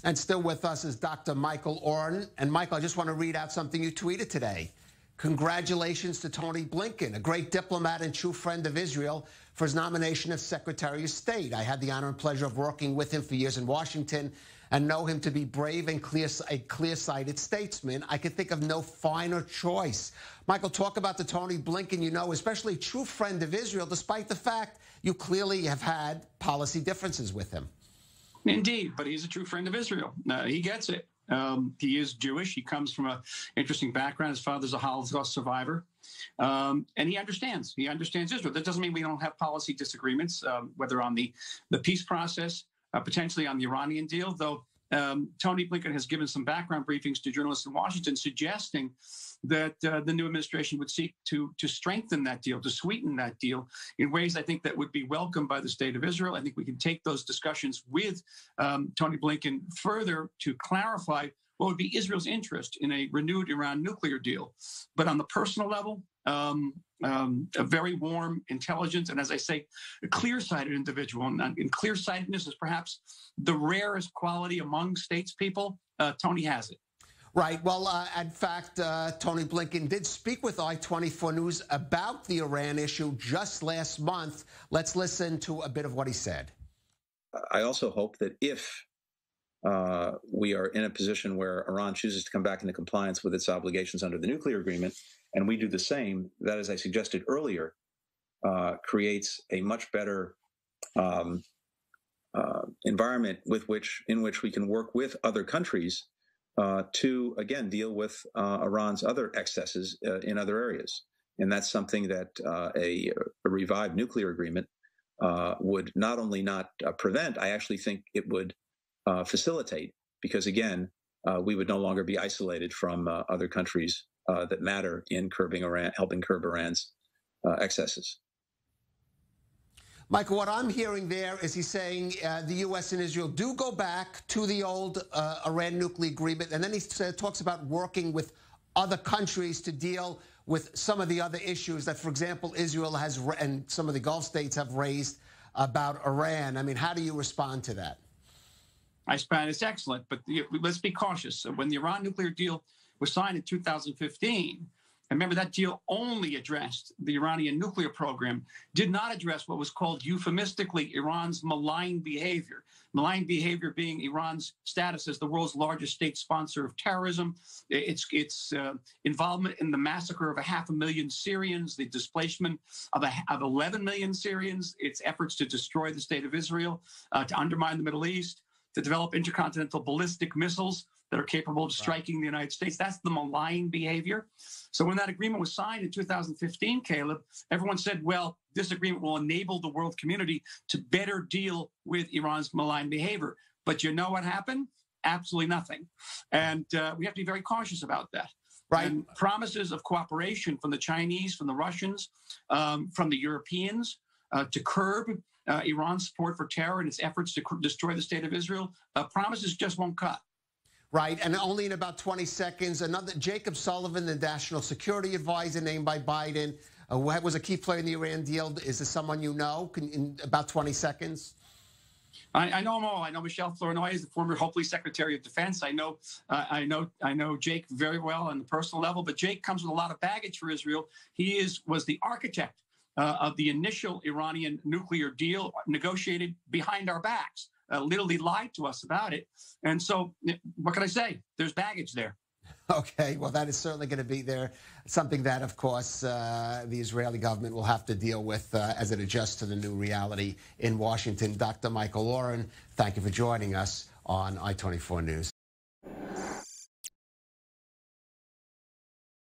And still with us is Dr. Michael Oren. And Michael, I just want to read out something you tweeted today. Congratulations to Tony Blinken, a great diplomat and true friend of Israel, for his nomination as Secretary of State. I had the honor and pleasure of working with him for years in Washington and know him to be brave and a clear-sighted statesman. I could think of no finer choice. Michael, talk about the Tony Blinken you know, especially true friend of Israel, despite the fact you clearly have had policy differences with him. Indeed, but he's a true friend of Israel. He gets it. He is Jewish. He comes from an interesting background. His father's a Holocaust survivor. And he understands. He understands Israel. That doesn't mean we don't have policy disagreements, whether on the peace process, potentially on the Iranian deal, though Tony Blinken has given some background briefings to journalists in Washington suggesting that the new administration would seek to strengthen that deal, to sweeten that deal in ways I think that would be welcomed by the state of Israel. I think we can take those discussions with Tony Blinken further to clarify what would be Israel's interest in a renewed Iran nuclear deal. But on the personal level, a very warm, intelligent, and as I say, a clear-sighted individual. And clear-sightedness is perhaps the rarest quality among statespeople. Tony has it. Right. Well, in fact, Tony Blinken did speak with I-24 News about the Iran issue just last month. Let's listen to a bit of what he said. I also hope that if we are in a position where Iran chooses to come back into compliance with its obligations under the nuclear agreement, and we do the same, that, as I suggested earlier, creates a much better environment in which we can work with other countries to, again, deal with Iran's other excesses in other areas. And that's something that a revived nuclear agreement would not only not prevent, I actually think it would facilitate, because, again, we would no longer be isolated from other countries that matter in helping curb Iran's excesses. Michael, what I'm hearing there is he's saying the U.S. and Israel do go back to the old Iran nuclear agreement, and then he talks about working with other countries to deal with some of the other issues that, for example, Israel has and some of the Gulf states have raised about Iran. I mean, how do you respond to that? I find it's excellent, but let's be cautious. When the Iran nuclear deal was signed in 2015, and remember, that deal only addressed the Iranian nuclear program, did not address what was called euphemistically Iran's malign behavior. Malign behavior being Iran's status as the world's largest state sponsor of terrorism, its involvement in the massacre of 500,000 Syrians, the displacement of 11 million Syrians, its efforts to destroy the state of Israel, to undermine the Middle East, to develop intercontinental ballistic missiles that are capable of striking the United States. That's the malign behavior. So when that agreement was signed in 2015, Caleb, everyone said, well, this agreement will enable the world community to better deal with Iran's malign behavior. But you know what happened? Absolutely nothing. And we have to be very cautious about that. Right. And promises of cooperation from the Chinese, from the Russians, from the Europeans to curb Iran's support for terror and its efforts to destroy the state of Israel, promises just won't cut. Right, and only in about 20 seconds, another Jacob Sullivan, the national security advisor named by Biden, was a key player in the Iran deal. Is this someone you know? In about 20 seconds? I know them all. I know Michelle Flournoy is the former Hopefully Secretary of Defense. I know Jake very well on the personal level, but Jake comes with a lot of baggage for Israel. He was the architect of the initial Iranian nuclear deal negotiated behind our backs. Literally lied to us about it. And so what can I say? There's baggage there. Okay, well, that is certainly going to be there. Something that, of course, the Israeli government will have to deal with as it adjusts to the new reality in Washington. Dr. Michael Oren, thank you for joining us on I-24 News.